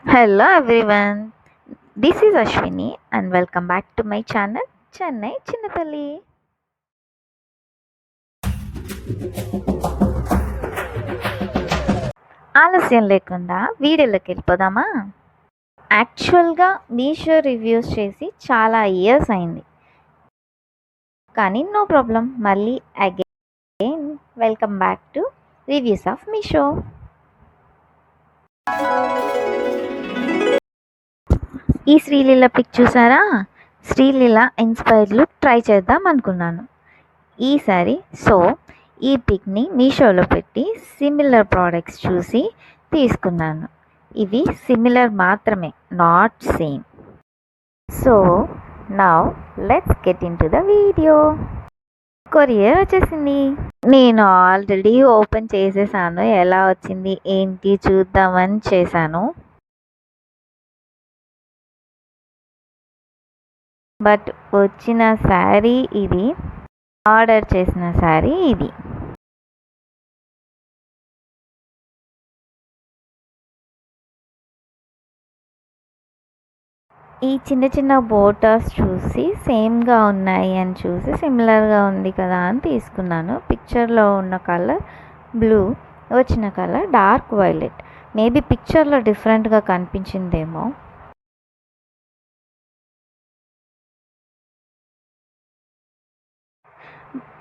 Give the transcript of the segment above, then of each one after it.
Hello everyone, this is Ashwini and welcome back to my channel Chennai Chinnatali. ఆలస్యం లేకుండా వీడియోలోకి వెళ్ళిపోదామా? యాక్చువల్గా మీషో రివ్యూస్ చేసి చాలా ఇయర్స్ అయింది, కానీ నో ప్రాబ్లం, మళ్ళీ again welcome back two reviews of Meesho. ఈ శ్రీలీల పిక్ చూసారా? శ్రీలీల ఇన్స్పైర్డ్ లుక్ ట్రై చేద్దాం అనుకున్నాను ఈసారి. సో ఈ పిక్ని మీషోలో పెట్టి సిమిలర్ ప్రోడక్ట్స్ చూసి తీసుకున్నాను. ఇవి సిమిలర్ మాత్రమే, not same. So now let's get in to the video. Courier వచ్చేసింది. నేను ఆల్రెడీ ఓపెన్ చేసేసాను. ఎలా వచ్చింది ఏంటి చూద్దామని చేశాను, బట్ వచ్చిన శారీ ఇది, ఆర్డర్ చేసిన శారీ ఇది. ఈ చిన్న చిన్న బోటాస్ చూసి సేమ్గా ఉన్నాయి అని చూసి సిమిలర్గా ఉంది కదా అని తీసుకున్నాను. పిక్చర్లో ఉన్న కలర్ బ్లూ, వచ్చిన కలర్ డార్క్ వైలెట్. మేబీ పిక్చర్లో డిఫరెంట్గా కనిపించిందేమో.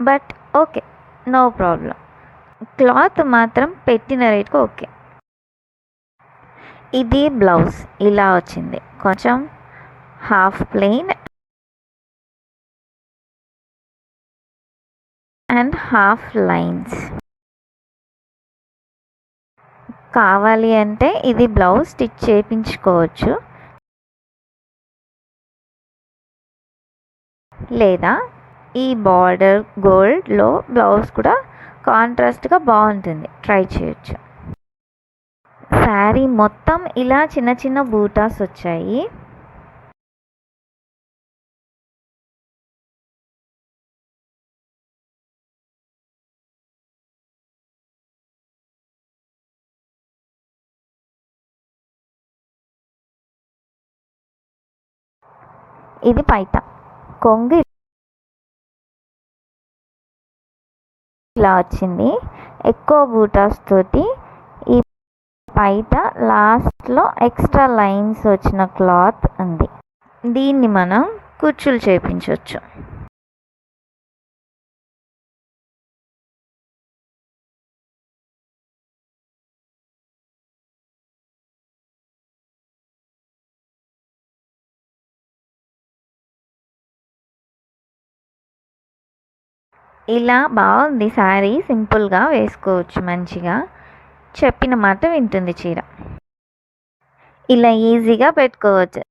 But okay, no problem. Cloth మాత్రం పెట్టిన రేట్కి ఓకే. ఇది బ్లౌజ్ ఇలా వచ్చింది, కొంచెం half plain and half lines. కావాలి అంటే ఇది బ్లౌజ్ స్టిచ్ చేయించుకోవచ్చు, లేదా ఈ బార్డర్ గోల్డ్లో బ్లౌజ్ కూడా కాంట్రాస్ట్గా బాగుంటుంది, ట్రై చేయొచ్చు. శారీ మొత్తం ఇలా చిన్న చిన్న బూటాస్ వచ్చాయి. ఇది పైట కొంగు ఇలా వచ్చింది, ఎక్కువ బూటాస్ తోటి. ఈ పైట లాస్ట్లో ఎక్స్ట్రా లైన్స్ వచ్చిన క్లాత్ ఉంది. దీన్ని మనం కుచ్చులు చేపించవచ్చు. ఇలా బాగుంది శారీ, సింపుల్గా వేసుకోవచ్చు మంచిగా. చెప్పిన మాట వింటుంది చీర. ఇలా ఈజీగా పెట్టుకోవచ్చు.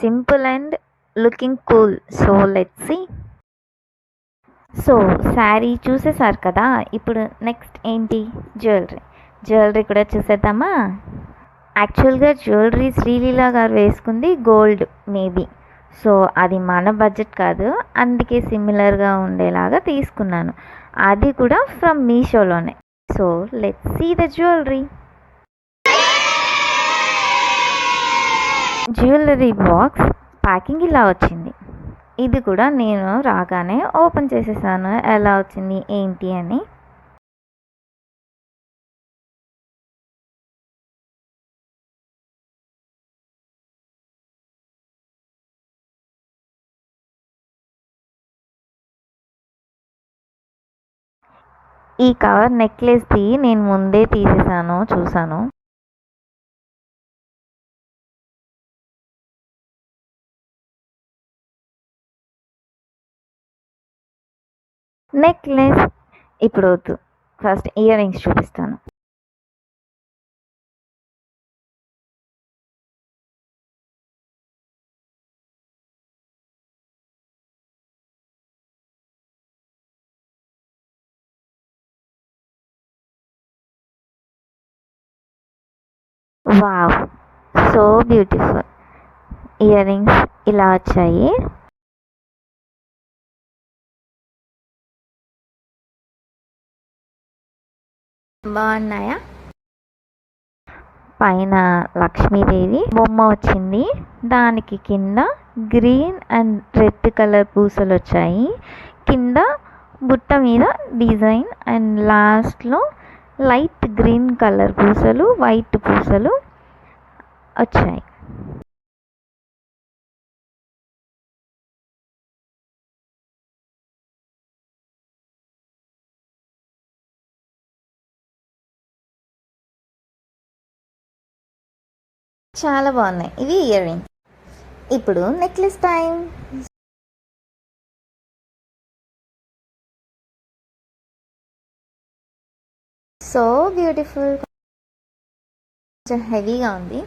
Simple and looking cool. So let's see. So sari చూసేసారు కదా, ఇప్పుడు నెక్స్ట్ ఏంటి? జ్యువెలరీ కూడా చూసేద్దామా? యాక్చువల్గా జ్యువెలరీ శ్రీలీల గారు వేసుకుంది గోల్డ్ మేబీ, సో అది మన బడ్జెట్ కాదు, అందుకే సిమిలర్గా ఉండేలాగా తీసుకున్నాను. అది కూడా ఫ్రమ్ మీషోలోనే. So let's see the jewellery box packing ఇలా వచ్చింది. ఇది కూడా నేను రాగానే ఓపెన్ చేసేసాను, ఎలా వచ్చింది ఏంటి అని. ఈ కవర్ నెక్లెస్ది నేను ముందే తీసేసాను, చూసాను. నెక్లెస్ ఇప్పుడు వద్దు, ఫస్ట్ ఇయర్ రింగ్స్ చూపిస్తాను. Wow, so beautiful. Ear rings ఇలా వచ్చాయి. బాగున్నాయా? పైన లక్ష్మీదేవి బొమ్మ వచ్చింది, దానికి కింద గ్రీన్ అండ్ రెడ్ కలర్ పూసలు వచ్చాయి. కింద బుట్ట మీద డిజైన్ అండ్ లాస్ట్లో లైట్ గ్రీన్ కలర్ పూసలు, వైట్ పూసలు వచ్చాయి. చాలా బాగున్నాయి ఇవి ఇయర్ రింగ్స్. ఇప్పుడు నెక్లెస్ టైం. సో బ్యూటిఫుల్, కొంచెం హెవీగా ఉంది.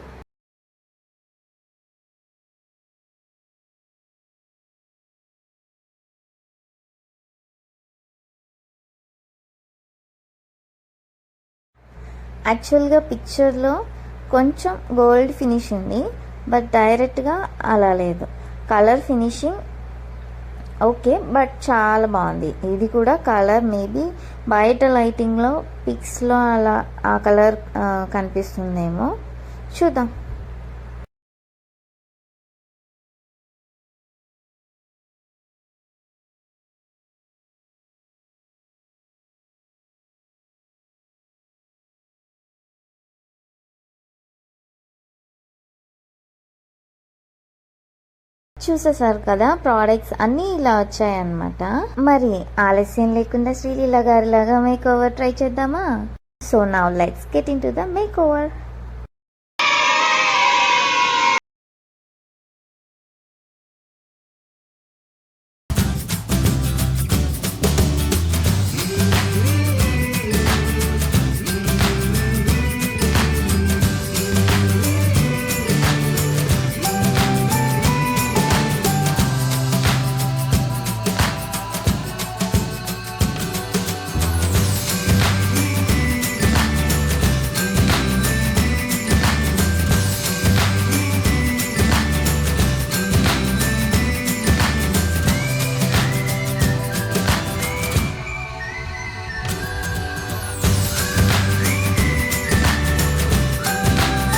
యాక్చువల్గా పిక్చర్లో కొంచెం గోల్డ్ ఫినిష్ ఉంది, బట్ డైరెక్ట్గా అలా లేదు. కలర్ ఫినిషింగ్ ఓకే, బట్ చాలా బాగుంది. ఇది కూడా కలర్ మేబీ బయట లైటింగ్లో పిక్స్లో అలా ఆ కలర్ కనిపిస్తుందేమో, చూద్దాం. చూసేసారు కదా, ప్రోడక్ట్స్ అన్నీ ఇలా వచ్చాయన్నమాట. మరి ఆలస్యం లేకుండా శ్రీలీల గారిలాగా మేక్ ఓవర్ ట్రై చేద్దామా? So now let's get in to the make over.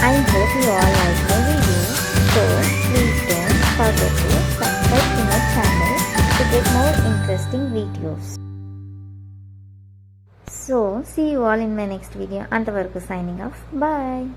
I hope you all like the video. So please don't forget to subscribe to my channel to get more interesting videos. So see you all in my next video. Antavaraku signing off. Bye.